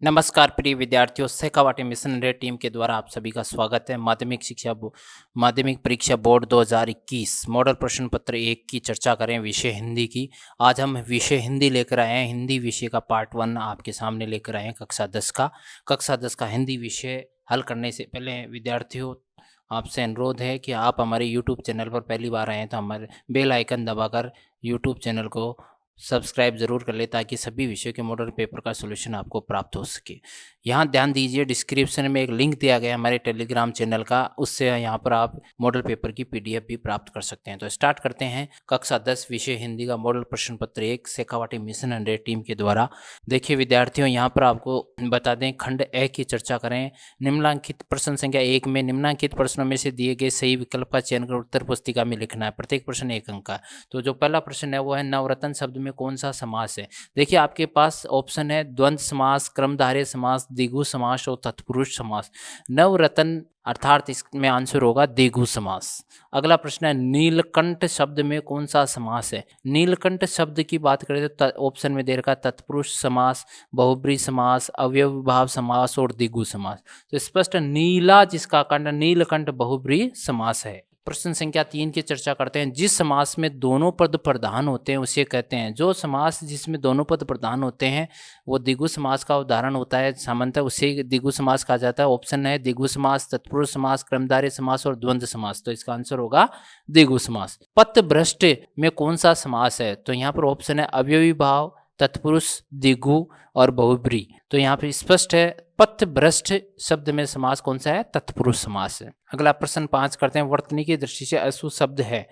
नमस्कार प्रिय विद्यार्थियों, शेखावाटी मिशन इंडिया टीम के द्वारा आप सभी का स्वागत है। माध्यमिक परीक्षा बोर्ड 2021 मॉडल प्रश्न पत्र 1 की चर्चा करें, विषय हिंदी की। आज हम विषय हिंदी लेकर आए हैं। हिंदी विषय का पार्ट 1 आपके सामने लेकर आए हैं, कक्षा 10 का हिंदी विषय हल करने से पहले विद्यार्थियों आपसे अनुरोध है कि आप हमारे यूट्यूब चैनल पर पहली बार आए हैं तो हमारे बेल आइकन दबाकर यूट्यूब चैनल को सब्सक्राइब ज़रूर कर ले ताकि सभी विषयों के मॉडल पेपर का सॉल्यूशन आपको प्राप्त हो सके। यहाँ ध्यान दीजिए, डिस्क्रिप्शन में एक लिंक दिया गया है हमारे टेलीग्राम चैनल का, उससे यहाँ पर आप मॉडल पेपर की पीडीएफ भी प्राप्त कर सकते हैं। तो स्टार्ट करते हैं। कक्षा 10 विषय हिंदी का मॉडल प्रश्न पत्र 1 शेखावाटी मिशन इंडिया टीम के द्वारा। देखिए विद्यार्थियों, यहाँ पर आपको बता दें, खंड ए की चर्चा करें। निम्नलिखित प्रश्न संख्या 1 में निम्नलिखित प्रश्नों में से दिए गए सही विकल्प का चयन कर उत्तर पुस्तिका में लिखना है। प्रत्येक प्रश्न 1 अंक का। तो जो पहला प्रश्न है वो है, नवरत्न शब्द में कौन सा समास है। देखिए आपके पास ऑप्शन है द्वंद्व समास, क्रमधारय समास, द्विगु समास और तत्पुरुष समास। नवरत्न अर्थात इसमें आंसर होगा द्विगु समास। अगला प्रश्न है, नीलकंठ शब्द में कौन सा समास है। नीलकंठ शब्द की बात करें तो ऑप्शन में दे रखा तत्पुरुष समास, बहुब्री समास, अव्ययभाव समास और द्विगु समास। तो स्पष्ट नीला जिसका कंठ, नीलकंठ बहुब्री समास है। प्रश्न संख्या 3 की चर्चा करते हैं। जिस समास में दोनों पद प्रधान होते हैं उसे कहते हैं। जो समास जिसमें दोनों पद प्रधान होते हैं वो द्विगु समास का उदाहरण होता है, सामान्यतः उसे द्विगु समास कहा जाता है। ऑप्शन है द्विगु समास, तत्पुरुष समास, क्रमधारय समास और द्वंद्व समास। तो इसका आंसर होगा द्विगु समास। पथभ्रष्ट में कौन सा समास है। तो यहाँ पर ऑप्शन है अवयवी भाव, तत्पुरुष, द्विगु और बहुब्री। तो यहाँ पे स्पष्ट है पथभ्रष्ट शब्द में समास कौन सा है, तत्पुरुष समास है। अगला प्रश्न 5 करते हैं। वर्तनी की दृष्टि से अशु शब्द है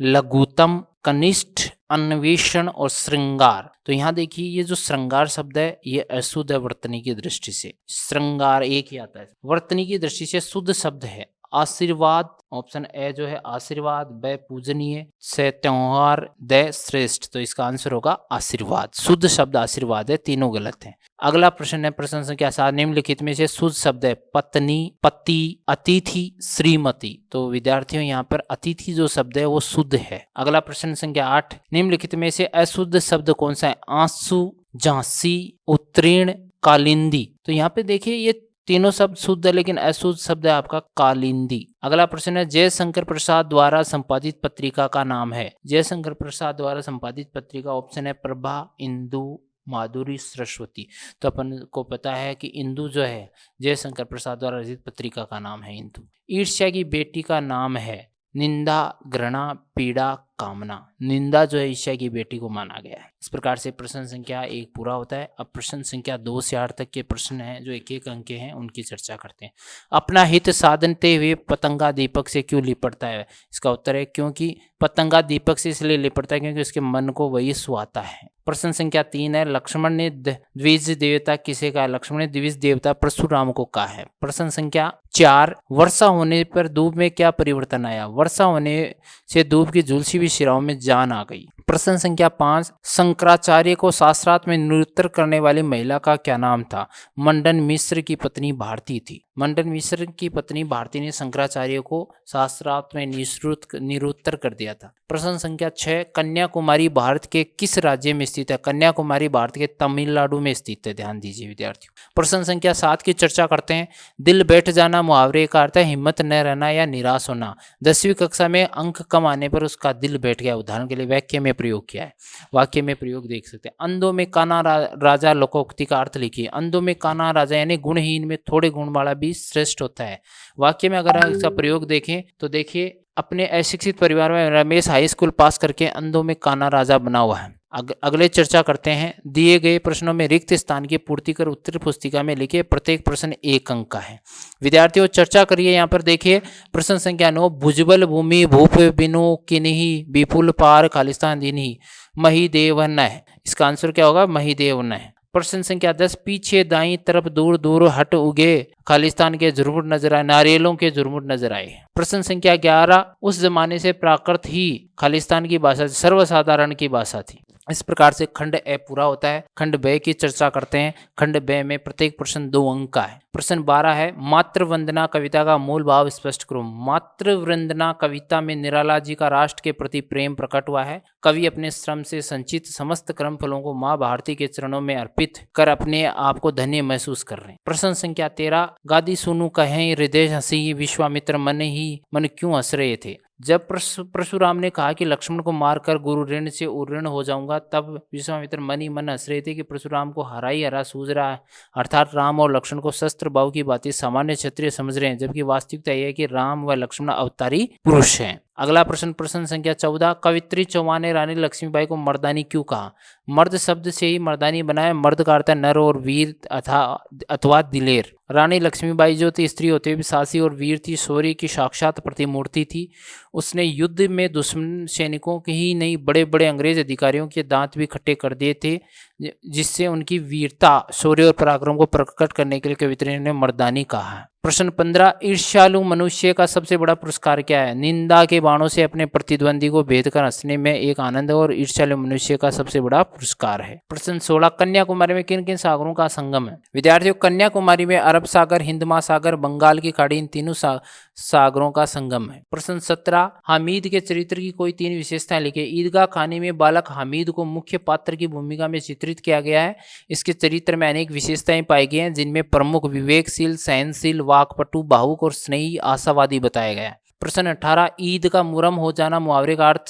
लघुतम, कनिष्ठ, अन्वेषण और श्रृंगार। तो यहाँ देखिए ये जो श्रृंगार शब्द है ये अशुद्ध है वर्तनी की दृष्टि से। श्रृंगार एक ही आता है। वर्तनी की दृष्टि से शुद्ध शब्द है आशीर्वाद। ऑप्शन ए जो है आशीर्वाद, ब पूजनीय, से त्योहार, द श्रेष्ठ। तो इसका आंसर होगा आशीर्वाद। शुद्ध शब्द आशीर्वाद है, तीनों गलत हैं। अगला प्रश्न है प्रश्न संख्या 7। निम्नलिखित में से शुद्ध शब्द है पत्नी, पति, अतिथि, श्रीमती। तो विद्यार्थियों यहाँ पर अतिथि जो शब्द है वो शुद्ध है। अगला प्रश्न संख्या 8। निम्नलिखित में से अशुद्ध शब्द कौन सा है। आंसू, झांसी, उत्तीर्ण, कालिंदी। तो यहाँ पे देखिए ये तीनों शब्द शुद्ध है लेकिन अशुद्ध शब्द है आपका कालिंदी। अगला प्रश्न है जयशंकर प्रसाद द्वारा संपादित पत्रिका का नाम है। जयशंकर प्रसाद द्वारा संपादित पत्रिका ऑप्शन है प्रभा, इंदु, माधुरी, सरस्वती। तो अपन को पता है कि इंदु जो है जयशंकर प्रसाद द्वारा रचित पत्रिका का नाम है इंदु। ईर्ष्या की बेटी का नाम है निंदा, घृणा, पीड़ा, कामना। निंदा जो है ईर्ष्या की बेटी को माना गया है। इस प्रकार से प्रश्न संख्या 1 पूरा होता है। अब प्रश्न संख्या 2 से 8 तक के प्रश्न हैं जो 1-1 अंक के हैं, उनकी चर्चा करते हैं। अपना हित साधनते हुए पतंगा दीपक से क्यों लिपटता है। इसका उत्तर है क्योंकि पतंगा दीपक से इसलिए लिपटता है क्योंकि उसके मन को वही सुहाता है। प्रश्न संख्या 3 है, लक्ष्मण ने द्विज देवता किसे कहा। लक्ष्मण ने द्विज देवता परशुराम को कहा है। प्रश्न संख्या 4, वर्षा होने पर धूप में क्या परिवर्तन आया। वर्षा होने से धूप की झुलसी हुई शिराओं में जान आ गई। प्रश्न संख्या 5, शंकराचार्य को शास्त्रार्थ में निरुत्तर करने वाली महिला का क्या नाम था। मंडन मिश्र की पत्नी भारती थी। मंडन मिश्र की पत्नी भारती ने शंकराचार्य को शास्त्रार्थ में निरुत्तर कर दिया था। प्रश्न संख्या 6, कन्याकुमारी भारत के किस राज्य में स्थित है। कन्याकुमारी भारत के तमिलनाडु में स्थित है। ध्यान दीजिए विद्यार्थियों। प्रश्न संख्या 7 की चर्चा करते हैं। दिल बैठ जाना मुहावरे का अर्थ है हिम्मत न रहना या निराश होना। 10वीं कक्षा में अंक कम आने पर उसका दिल बैठ गया। उदाहरण के लिए वाक्य में प्रयोग किया है। वाक्य में प्रयोग देख सकते हैं। अंधों में काना राजा लोकोक्ति का अर्थ लिखिए। अंधों में काना राजा यानी गुणहीन में थोड़े गुण वाला भी श्रेष्ठ होता है। वाक्य में अगर इसका प्रयोग देखें तो देखिए अपने अशिक्षित परिवार में रमेश हाई स्कूल पास करके अंधों में काना राजा बना हुआ है। अगले चर्चा करते हैं। दिए गए प्रश्नों में रिक्त स्थान की पूर्ति कर उत्तर पुस्तिका में लिखे। प्रत्येक प्रश्न 1 अंक का है। विद्यार्थियों चर्चा करिए। यहाँ पर देखिए प्रश्न संख्या 9, भुजबल भूमि भूप बिनु किन्ही विपुल पार खालिस्तान दीन्ही महिदेव न। इसका आंसर क्या होगा, महिदेव न। प्रश्न संख्या 10, पीछे दाईं तरफ दूर दूर हट उगे खालिस्तान के झुरमुट नजर आए, नारियलों के झुरमुट नजर आए। प्रश्न संख्या 11, उस जमाने से प्राकृत ही खालिस्तान की भाषा सर्वसाधारण की भाषा थी। इस प्रकार से खंड ए पूरा होता है। खंड ब की चर्चा करते हैं। खंड ब में प्रत्येक प्रश्न 2 अंक का है। प्रश्न 12 है, मातृ वंदना कविता का मूल भाव स्पष्ट करो। मातृ वंदना कविता में निराला जी का राष्ट्र के प्रति प्रेम प्रकट हुआ है। कवि अपने श्रम से संचित समस्त कर्म फलों को माँ भारती के चरणों में अर्पित कर अपने आप को धन्य महसूस कर रहे हैं। प्रश्न संख्या 13, गादी सुनु कहें हृदय हंसी, विश्वामित्र मन क्यों हंस रहे थे। जब परशुराम ने कहा कि लक्ष्मण को मारकर गुरु ऋण से उऋण हो जाऊंगा, तब विश्वामित्र मन ही मन हंस रहे थे कि परशुराम को हरा ही हरा सूझ रहा है, अर्थात राम और लक्ष्मण को शस्त्र भाव की बातें सामान्य क्षत्रिय समझ रहे हैं, जबकि वास्तविकता यह है कि राम व लक्ष्मण अवतारी पुरुष हैं। अगला प्रश्न, प्रश्न संख्या 14, कवित्री चौहान ने रानी लक्ष्मीबाई को मर्दानी क्यों कहा। मर्द शब्द से ही मर्दानी बनाया। मर्द का अर्थ है नर और वीर अथवा दिलेर। रानी लक्ष्मीबाई जो थी स्त्री होते हुए साहसी और वीर थी, शौर्य की साक्षात प्रतिमूर्ति थी। उसने युद्ध में दुश्मन सैनिकों के ही नहीं बड़े बड़े अंग्रेज अधिकारियों के दांत भी खट्टे कर दिए थे, जिससे उनकी वीरता, शौर्य और पराक्रम को प्रकट करने के लिए कवित्री ने मर्दानी कहा है। प्रश्न 15, ईर्ष्यालु मनुष्य का सबसे बड़ा पुरस्कार क्या है। निंदा के बाणों से अपने प्रतिद्वंदी को भेद कर हंसने में एक आनंद और ईर्ष्यालु मनुष्य का सबसे बड़ा पुरस्कार है। प्रश्न 16, कन्याकुमारी में किन किन सागरों का संगम है। विद्यार्थियों, कन्याकुमारी में अरब सागर, हिंद महासागर, बंगाल की खाड़ी, इन तीनों सागरों का संगम है। प्रश्न 17, हामिद के चरित्र की कोई 3 विशेषताएं लिखिए। ईदगाह खाने में बालक हामिद को मुख्य पात्र की भूमिका में चित्रित किया गया है। इसके चरित्र में अनेक विशेषताएं पाई गई हैं, जिनमें प्रमुख विवेकशील, सहनशील, वाकपटु, भावुक और स्नेही, आशावादी बताया गया है। प्रश्न 18, ईद का मुहर्रम हो जाना मुहावरे का अर्थ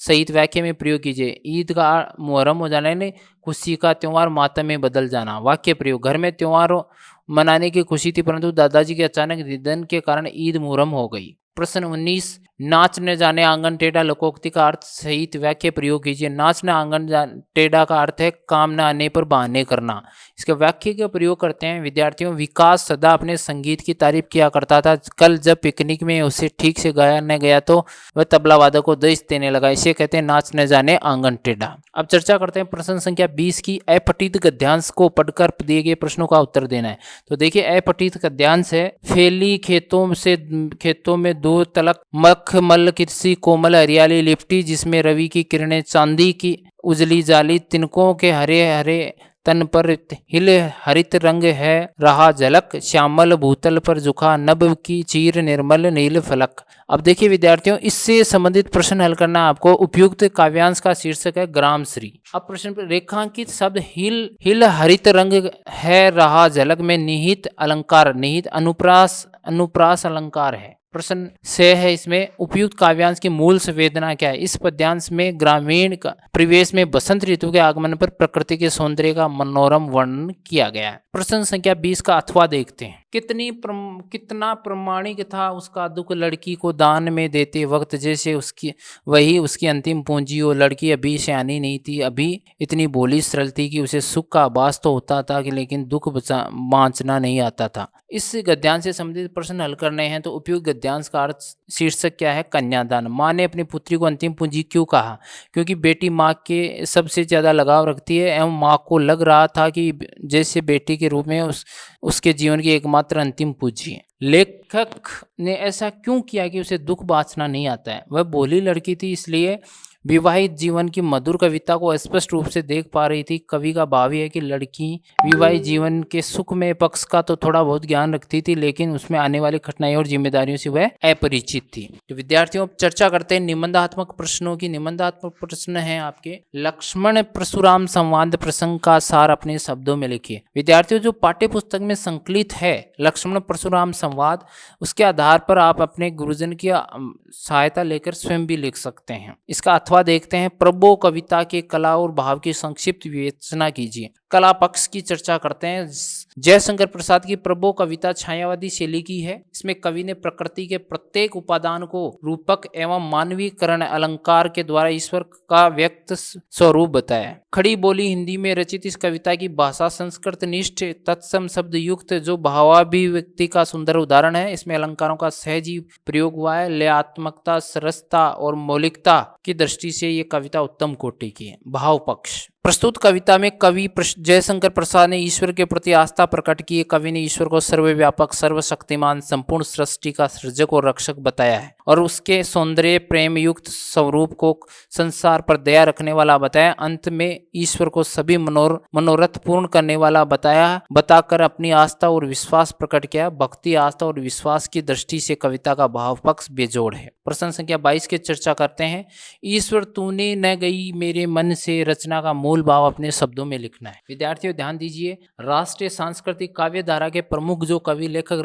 सहित वाक्य में प्रयोग कीजिए। ईद का मुहर्रम हो जाना यानी खुशी का त्योहार मातम में बदल जाना। वाक्य प्रयोग, घर में त्योहार मनाने की खुशी थी, परंतु दादाजी के अचानक निधन के कारण ईद मुहर्रम हो गई। प्रश्न 19, नाच न जाने आंगन टेढ़ा लोकोक्ति का अर्थ सहित वाक्य प्रयोग कीजिए। नाच न आंगन टेढ़ा का अर्थ है काम न आने पर बहाने करना। इसके वाक्य का प्रयोग करते हैं। विद्यार्थियों, विकास सदा अपने संगीत की तारीफ किया करता था। कल जब पिकनिक में उसे ठीक से गाया न गया तो वह तबला वादक को दस देने लगा। इसे कहते हैं नाच न जाने आंगन टेढ़ा। अब चर्चा करते हैं प्रश्न संख्या 20 की। अपठित गद्यांश को पढ़कर दिए गए प्रश्नों का उत्तर देना है। तो देखिए, अपठित गद्यांश है, फैली खेतों में 2 तलक मखमल कृषि कोमल हरियाली लिपटी, जिसमें रवि की किरणें चांदी की उजली जाली, तिनकों के हरे हरे तन पर हिल हरित रंग है रहा झलक, श्यामल भूतल पर झुका नभ की चीर निर्मल नील फलक। अब देखिए विद्यार्थियों, इससे संबंधित प्रश्न हल करना आपको। उपयुक्त काव्यांश का शीर्षक है ग्रामश्री। अब प्रश्न पर रेखांकित शब्द हिल हरित रंग है रहा झलक में निहित अलंकार, निहित अनुप्रास अलंकार है। प्रश्न 6 है, इसमें उपयुक्त काव्यांश की मूल संवेदना क्या है। इस पद्यांश में ग्रामीण परिवेश में बसंत ऋतु के आगमन पर प्रकृति के सौंदर्य का मनोरम वर्णन किया गया है। प्रश्न संख्या 20 का अथवा देखते हैं। कितना प्रमाणिक था उसका दुख लड़की को दान में देते वक्त, जैसे वही उसकी अंतिम पूंजी हो। लड़की अभी सयानी नहीं थी, अभी इतनी भोली सरल थी कि उसे सुख का आभास तो होता था कि लेकिन दुख बांचना नहीं आता था। इस गद्यांश से संबंधित प्रश्न हल करने हैं। तो उपयुक्त गद्यांश का अर्थ शीर्षक क्या है, कन्यादान। माँ ने अपनी पुत्री को अंतिम पूंजी क्यों कहा, क्योंकि बेटी माँ के सबसे ज्यादा लगाव रखती है एवं माँ को लग रहा था कि जैसे बेटी के रूप में उसके जीवन की एकमात्र अंतिम पूंजी है। लेखक ने ऐसा क्यों किया कि उसे दुख बांचना नहीं आता है। वह भोली लड़की थी, इसलिए विवाहित जीवन की मधुर कविता को स्पष्ट रूप से देख पा रही थी। कवि का भाव है कि लड़की विवाहित जीवन के सुखमय पक्ष का तो थोड़ा बहुत ज्ञान रखती थी, लेकिन उसमें आने वाली कठिनाइयों और जिम्मेदारियों से वह अपरिचित थी। तो विद्यार्थियों, चर्चा करते हैं निबंधात्मक प्रश्नों की। निबंधात्मक प्रश्न है आपके, लक्ष्मण परशुराम संवाद प्रसंग का सार अपने शब्दों में लिखिए। विद्यार्थियों, जो पाठ्य पुस्तक में संकलित है लक्ष्मण परशुराम संवाद, उसके आधार पर आप अपने गुरुजन की सहायता लेकर स्वयं भी लिख सकते हैं। इसका देखते हैं। प्रबोध कविता के कला और भाव की संक्षिप्त विवेचना कीजिए। कला पक्ष की चर्चा करते हैं। जयशंकर प्रसाद की प्रबोध कविता छायावादी शैली की है। इसमें कवि ने प्रकृति के प्रत्येक उपादान को रूपक एवं मानवीकरण अलंकार के द्वारा ईश्वर का व्यक्त स्वरूप बताया। खड़ी बोली हिंदी में रचित इस कविता की भाषा संस्कृत निष्ठ तत्सम शब्द युक्त जो भावाभिव्यक्ति का सुंदर उदाहरण है। इसमें अलंकारों का सहज ही प्रयोग हुआ है। लयात्मकता, सरसता और मौलिकता की दृष्टि से ये कविता उत्तम कोटि की है। भाव पक्ष, प्रस्तुत कविता में कवि जयशंकर प्रसाद ने ईश्वर के प्रति आस्था प्रकट की है। कवि ने ईश्वर को सर्वव्यापक, सर्वशक्तिमान, संपूर्ण सृष्टि का सृजक और रक्षक बताया है और उसके सौंदर्य प्रेम युक्त स्वरूप को संसार पर दया रखने वाला बताया। अंत में ईश्वर को सभी मनोरथ पूर्ण करने वाला बताकर अपनी आस्था और विश्वास प्रकट किया। भक्ति, आस्था और विश्वास की दृष्टि से कविता का भाव पक्ष बेजोड़ है। प्रश्न संख्या 22 की चर्चा करते हैं। ईश्वर तूने न गई मेरे मन से रचना का मूल भाव अपने शब्दों में लिखना है। विद्यार्थियों ध्यान दीजिए, राष्ट्रीय सांस्कृतिक काव्य धारा के प्रमुख जो कवि लेखक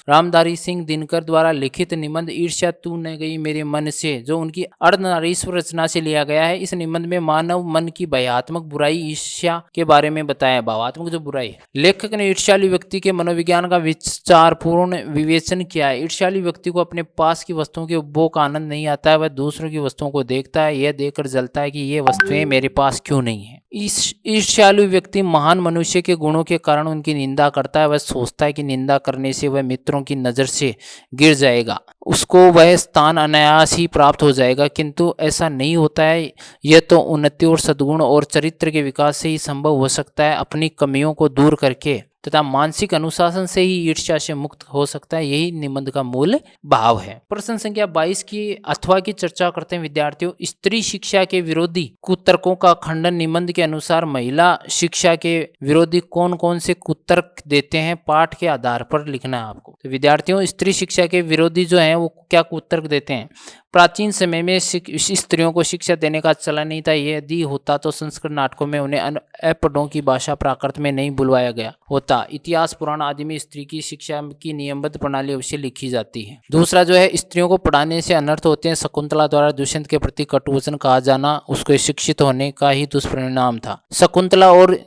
रामधारी सिंह दिनकर द्वारा लिखित निबंध ईर्ष्या तू न गई मेरे मन से, जो उनकी अर्धनारीश्वर रचना से लिया गया है। इस निबंध में मानव मन की भयात्मक बुराई ईर्ष्या के बारे में बताया। भावात्मक जो बुराई है, लेखक ने ईर्ष्यालु व्यक्ति के मनोविज्ञान का विचारपूर्ण विवेचन किया है। ईर्ष्यालु व्यक्ति को अपने पास की वस्तुओं के उपभोग का आनंद नहीं आता है। वह दूसरों की वस्तुओं को देखता है, यह देखकर जलता है कि ये वस्तुएं मेरे पास क्यों नहीं है। ईर्ष्यालु व्यक्ति महान मनुष्य के गुणों के कारण उनकी निंदा करता है। वह सोचता है कि निंदा करने से वह मित्रों की नजर से गिर जाएगा, उसको वह स्थान अनायास ही प्राप्त हो जाएगा, किंतु ऐसा नहीं होता है। यह तो उन्नति और सद्गुण और चरित्र के विकास से ही संभव हो सकता है। अपनी कमियों को दूर करके तथा मानसिक अनुशासन से ही ईर्ष्या से मुक्त हो सकता है। यही निबंध का मूल भाव है। प्रश्न संख्या 22 की अथवा की चर्चा करते हैं। विद्यार्थियों, स्त्री शिक्षा के विरोधी कुतर्कों का खंडन। निबंध के अनुसार महिला शिक्षा के विरोधी कौन कौन से कुतर्क देते हैं, पाठ के आधार पर लिखना है आपको। तो विद्यार्थियों, स्त्री शिक्षा के विरोधी जो है वो क्या कुतर्क देते हैं। प्राचीन समय में स्त्रियों को शिक्षा देने का चलन नहीं था। यदि होता तो संस्कृत नाटकों में उन्हें अपढ़ों की भाषा प्राकृत में नहीं बुलवाया गया होता। इतिहास पुराण आदि में स्त्री की शिक्षा की नियमबद्ध प्रणाली अवश्य लिखी जाती है। दूसरा जो है, स्त्रियों को पढ़ाने से अनर्थ होते हैं। शकुंतला द्वारा दुष्यंत के प्रति कटुवचन कहा जाना उसके शिक्षित होने का ही दुष्परिणाम था। शकुंतला और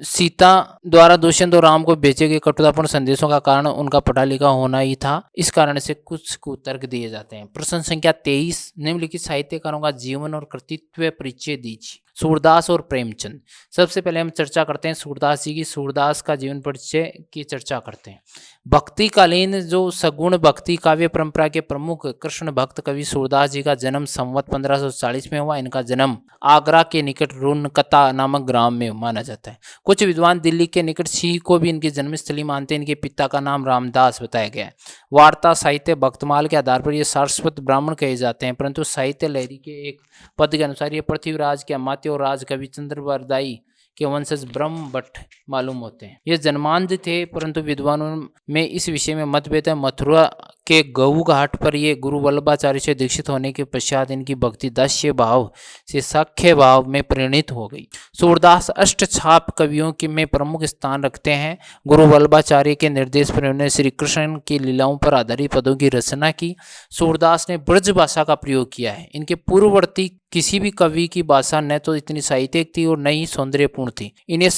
सीता द्वारा दुष्यंत और राम को भेजे गए कटुतापूर्ण संदेशों का कारण उनका पढ़ा लिखा होना ही था। इस कारण से कुछ कुतर्क दिए जाते हैं। प्रश्न संख्या 23, निम्नलिखित साहित्यकारों का जीवन और कृतित्व परिचय दीजिए। सूरदास और प्रेमचंद। सबसे पहले हम चर्चा करते हैं सूरदास जी की। सूरदास का जीवन परिचय की चर्चा करते हैं। भक्तिकालीन जो सगुण भक्ति काव्य परंपरा के प्रमुख कृष्ण भक्त कवि सूरदास जी का जन्म संवत 1540 में हुआ। इनका जन्म आगरा के निकट रुनकता नामक ग्राम में माना जाता है। कुछ विद्वान दिल्ली के निकट सिंह को भी इनकी जन्मस्थली मानते हैं। इनके पिता का नाम रामदास बताया गया है। वार्ता साहित्य भक्तमाल के आधार पर ये सारस्वत ब्राह्मण कहे जाते हैं, परंतु साहित्य लहरी के एक पद के अनुसार ये पृथ्वीराज के अमात्य और राज कवि चंद्र बरदाई के वंशज ब्रह्म भट्ट मालूम होते हैं। ये जन्मांध थे, परंतु विद्वानों में इस विषय में मतभेद है। मथुरा के गऊ घाट पर ये गुरु वल्लभाचार्य से दीक्षित होने के पश्चात इनकी भक्ति दास्य भाव से साख्य भाव में परिणित हो गई। सूरदास अष्टछाप कवियों के में प्रमुख स्थान रखते हैं। गुरु वल्लभाचार्य के निर्देश पर उन्होंने श्री कृष्ण की लीलाओं पर आधारित पदों की रचना की। सूरदास ने ब्रज भाषा का प्रयोग किया है। इनके पूर्ववर्ती किसी भी कवि की भाषा न तो इतनी साहित्यिक थी और न ही सौंदर्यपूर्ण थी। इन्हें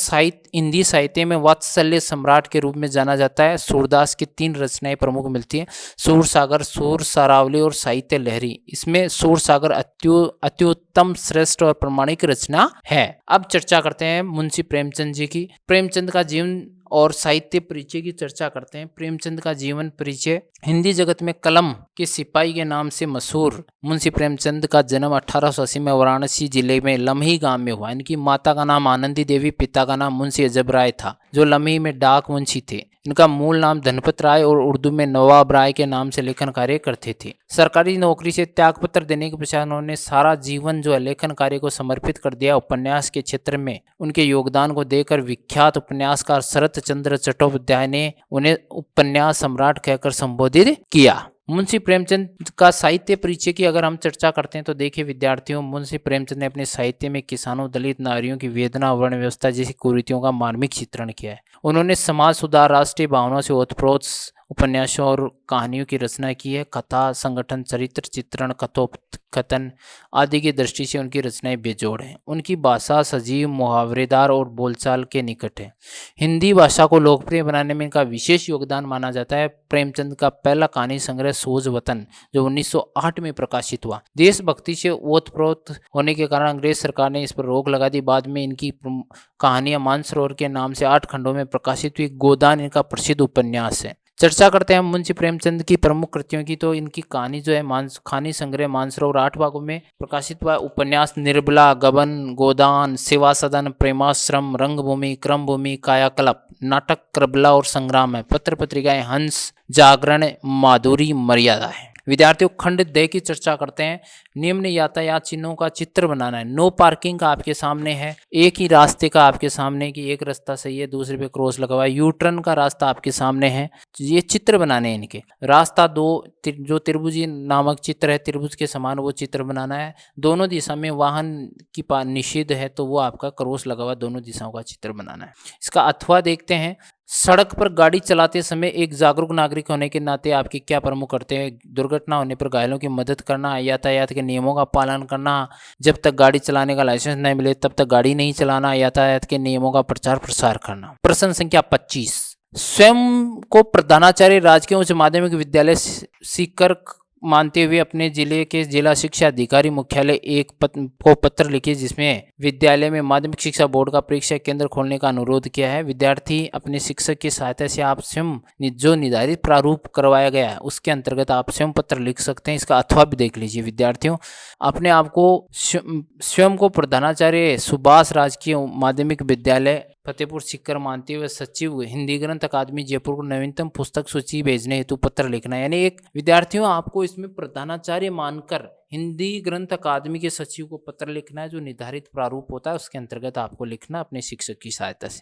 हिंदी साहित्य में वात्सल्य सम्राट के रूप में जाना जाता है। सूरदास की 3 रचनाएं प्रमुख मिलती हैं, सूर सागर, सूर सारावली और साहित्य लहरी। इसमें सूर सागर अत्युत्तम श्रेष्ठ और प्रमाणिक रचना है। अब चर्चा करते हैं मुंशी प्रेमचंद जी की। प्रेमचंद का जीवन और साहित्य परिचय की चर्चा करते हैं। प्रेमचंद का जीवन परिचय। हिंदी जगत में कलम के सिपाही के नाम से मशहूर मुंशी प्रेमचंद का जन्म 1880 में वाराणसी जिले में लम्ही गांव में हुआ। इनकी माता का नाम आनंदी देवी, पिता का नाम मुंशी अजब राय था, जो लम्ही में डाक मुंशी थे। इनका मूल नाम धनपत राय और उर्दू में नवाब राय के नाम से लेखन कार्य करते थे। सरकारी नौकरी से त्यागपत्र देने के पश्चात उन्होंने सारा जीवन जो है लेखन कार्य को समर्पित कर दिया। उपन्यास के क्षेत्र में उनके योगदान को देकर विख्यात उपन्यासकार शरत चंद्र चट्टोपाध्याय ने उन्हें उपन्यास सम्राट कहकर संबोधित किया। मुंशी प्रेमचंद का साहित्य परिचय की अगर हम चर्चा करते हैं तो देखिए विद्यार्थियों, मुंशी प्रेमचंद ने अपने साहित्य में किसानों, दलित, नारियों की वेदना, वर्ण व्यवस्था जैसी कुरीतियों का मार्मिक चित्रण किया है। उन्होंने समाज सुधार, राष्ट्रीय भावनाओं से ओतप्रोत उपन्यासों और कहानियों की रचना की है। कथा, संगठन, चरित्र चित्रण, कथोपकथन आदि की दृष्टि से उनकी रचनाएं बेजोड़ हैं। उनकी भाषा सजीव, मुहावरेदार और बोलचाल के निकट है। हिंदी भाषा को लोकप्रिय बनाने में इनका विशेष योगदान माना जाता है। प्रेमचंद का पहला कहानी संग्रह सोज वतन जो 1908 में प्रकाशित हुआ, देशभक्ति से ओतप्रोत होने के कारण अंग्रेज सरकार ने इस पर रोक लगा दी। बाद में इनकी कहानियां मानसरोवर के नाम से 8 खंडों में प्रकाशित हुई। गोदान इनका प्रसिद्ध उपन्यास है। चर्चा करते हैं मुंशी प्रेमचंद की प्रमुख कृतियों की, तो इनकी कहानी जो है कहानी संग्रह मानसरोवर 8 भागों में प्रकाशित हुआ। उपन्यास निर्बला, गबन, गोदान, सेवा सदन, प्रेमाश्रम, रंगभूमि, क्रमभूमि, कायाकल्प, नाटक करबला और संग्राम है। पत्र पत्रिकाएं हंस, जागरण, माधुरी, मर्यादा है। विद्यार्थियों खंड द की चर्चा करते हैं। निम्न यातायात चिन्हों का चित्र बनाना है। नो पार्किंग का आपके सामने है, एक ही रास्ते का आपके सामने कि एक रास्ता सही है, दूसरे पे क्रॉस लगा हुआ है, यू टर्न का रास्ता आपके सामने है। ये चित्र बनाने हैं इनके। रास्ता दो जो त्रिभुजी नामक चित्र है, त्रिभुज के समान वो चित्र बनाना है। दोनों दिशा में वाहन की निषेध है तो वो आपका क्रॉस लगा हुआ दोनों दिशाओं का चित्र बनाना है। इसका अथवा देखते हैं। सड़क पर गाड़ी चलाते समय एक जागरूक नागरिक होने के नाते आपके क्या प्रमुख कर्तव्य हैं? दुर्घटना होने पर घायलों की मदद करना, यातायात के नियमों का पालन करना, जब तक गाड़ी चलाने का लाइसेंस नहीं मिले तब तक गाड़ी नहीं चलाना, यातायात के नियमों का प्रचार प्रसार करना। प्रश्न संख्या 25। स्वयं को प्रधानाचार्य राजकीय उच्च माध्यमिक विद्यालय सीकर मानते हुए अपने जिले के जिला शिक्षा अधिकारी मुख्यालय एक को पत्र लिखिए जिसमें विद्यालय में माध्यमिक शिक्षा बोर्ड का परीक्षा केंद्र खोलने का अनुरोध किया है। विद्यार्थी अपने शिक्षक की सहायता से आप स्वयं जो निर्धारित प्रारूप करवाया गया है उसके अंतर्गत आप स्वयं पत्र लिख सकते हैं। इसका अथवा भी देख लीजिए। विद्यार्थियों अपने आप को स्वयं को प्रधानाचार्य सुभाष राजकीय माध्यमिक विद्यालय फतेहपुर सीकर मानते हुए सचिव हिंदी ग्रंथ अकादमी जयपुर को नवीनतम पुस्तक सूची भेजने हेतु पत्र लिखना है। यानी एक विद्यार्थियों आपको इसमें प्रधानाचार्य मानकर हिंदी ग्रंथ अकादमी के सचिव को पत्र लिखना है। जो निर्धारित प्रारूप होता है उसके अंतर्गत आपको लिखना अपने शिक्षक की सहायता से।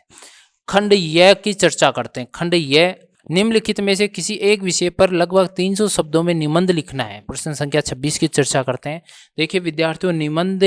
खंड य की चर्चा करते हैं। खंड य निम्नलिखित में से किसी एक विषय पर लगभग 300 शब्दों में निबंध लिखना है। प्रश्न संख्या 26 की चर्चा करते हैं। देखिए विद्यार्थियों, निबंध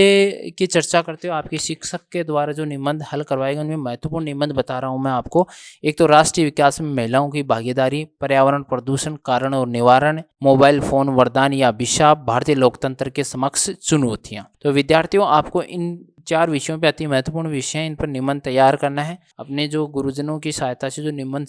की चर्चा करते हो आपके शिक्षक के द्वारा जो निबंध हल करवाएगा उनमें महत्वपूर्ण निबंध बता रहा हूं मैं आपको। एक तो राष्ट्रीय विकास में महिलाओं की भागीदारी, पर्यावरण प्रदूषण कारण और निवारण, मोबाइल फोन वरदान या अभिशाप, भारतीय लोकतंत्र के समक्ष चुनौतियां। तो विद्यार्थियों आपको इन 4 विषयों पे अति महत्वपूर्ण विषय हैं, इन पर निबंध तैयार करना है। अपने जो गुरुजनों की सहायता से जो निबंध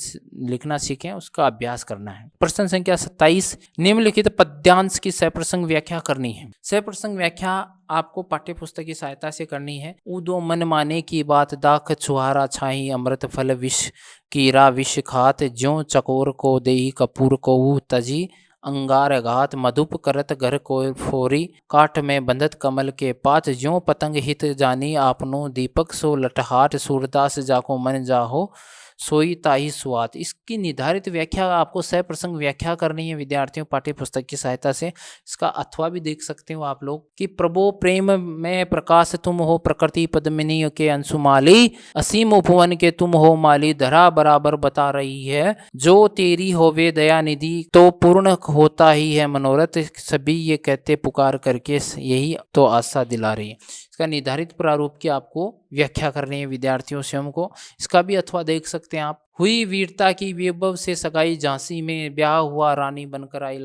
लिखना सीखे उसका अभ्यास करना है। प्रश्न संख्या 27। निम्नलिखित पद्यांश की सप्रसंग व्याख्या करनी है। सप्रसंग व्याख्या आपको पाठ्य पुस्तक की सहायता से करनी है। ऊदो मन माने की बात, दाख छुहारा छाही, अमृत फल विष कीरा विष खात, ज्यों चकोर को देही कपूर को तजी, अंगार घात मधुप करत घर को फोरी, काठ में बंधत कमल के पात, ज्यों पतंग हित जानी आपनो, दीपक सो लटहाट सूरदास जाको मन जाहो, सोई ताही सुआत। इसकी निर्धारित व्याख्या आपको सप्रसंग व्याख्या करनी है विद्यार्थियों पाठ्य पुस्तक की सहायता से। इसका अथवा भी देख सकते हो आप लोग कि प्रभो प्रेम में प्रकाश तुम हो, प्रकृति पद्मिनी के अंशुमाली, असीम उपवन के तुम हो माली, धरा बराबर बता रही है, जो तेरी होवे दया निधि तो पूर्ण होता ही है मनोरथ, सभी ये कहते पुकार करके यही तो आशा दिला रही है। इसका निर्धारित प्रारूप की आपको व्याख्या करनी है विद्यार्थियों स्वयं को। इसका भी अथवा देख सकते हैं आप। हुई वीरता की वैभव से सगाई झांसी में, ब्याह हुआ रानी बनकर आई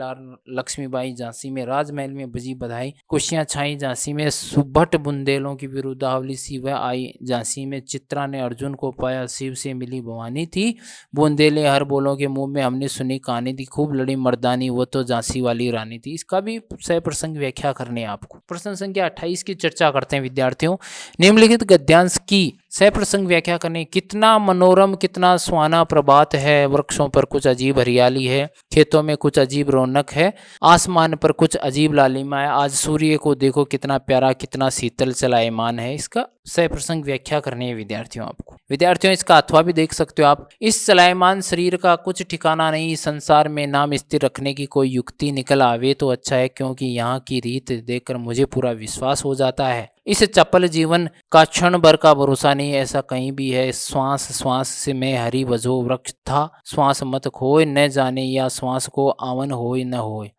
लक्ष्मीबाई झांसी में, राजमहल में बजी बधाई, खुशियां छाई झांसी में, सुभट बुंदेलों की विरुद्धावली सी वह आई झांसी में, चित्रा ने अर्जुन को पाया शिव से मिली भवानी थी, बुंदेले हर बोलों के मुंह में हमने सुनी कहानी थी, खूब लड़ी मर्दानी वो तो झांसी वाली रानी थी। इसका भी सप्रसंग व्याख्या करनी है आपको। प्रश्न संख्या 28 की चर्चा करते हैं विद्यार्थियों। निम्नलिखित गद्यांश की सप्रसंग व्याख्या करनी। कितना मनोरम कितना सुहाना प्रभात है, वृक्षों पर कुछ अजीब हरियाली है, खेतों में कुछ अजीब रौनक है, आसमान पर कुछ अजीब लालिमा है, आज सूर्य को देखो कितना प्यारा कितना शीतल चलायमान है। इसका सप्रसंग व्याख्या करनी है विद्यार्थियों आपको। विद्यार्थियों इसका अथवा भी देख सकते हो आप। इस चलायमान शरीर का कुछ ठिकाना नहीं, संसार में नाम स्थिर रखने की कोई युक्ति निकल आवे तो अच्छा है, क्योंकि यहाँ की रीत देखकर मुझे पूरा विश्वास हो जाता है। इस चपल जीवन का क्षण भर का भरोसा नहीं, ऐसा कहीं भी है। श्वास श्वास से मैं हरि वजो वृक्ष था, श्वास मत खोए न जाने या श्वास को आवन होए न होए।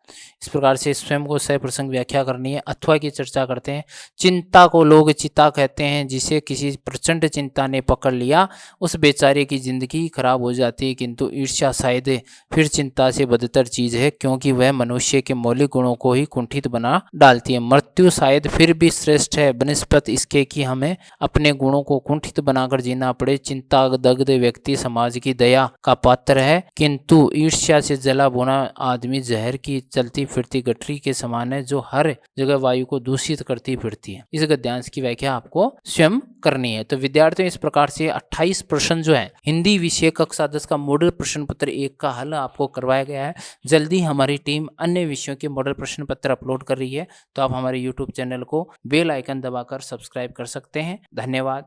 इस प्रकार से स्वयं को सप्रसंग व्याख्या करनी है। अथवा की चर्चा करते हैं। चिंता को लोग चिता कहते हैं, जिसे किसी प्रचंड चिंता ने पकड़ लिया उस बेचारे की जिंदगी खराब हो जाती है, किंतु ईर्ष्या शायद फिर चिंता से बदतर चीज है, क्योंकि वह मनुष्य के मौलिक गुणों को ही कुंठित बना डालती है। मृत्यु शायद फिर भी श्रेष्ठ है बनिस्पत इसके कि हमें अपने गुणों को कुंठित बनाकर जीना पड़े। चिंता दग्ध व्यक्ति समाज की दया का पात्र है, किंतु ईर्ष्या से जला भुना आदमी जहर की चलती फिरती गठरी के समान है, जो हर जगह वायु को दूषित करती फिरती है। इस गद्यांश की व्याख्या आपको स्वयं करनी है। तो विद्यार्थियों इस प्रकार से 28 प्रश्न जो है हिंदी विषय कक्षा 10 का मॉडल प्रश्न पत्र 1 का हल आपको करवाया गया है। जल्दी हमारी टीम अन्य विषयों के मॉडल प्रश्न पत्र अपलोड कर रही है, तो आप हमारे YouTube चैनल को बेल आइकन दबाकर सब्सक्राइब कर सकते हैं। धन्यवाद।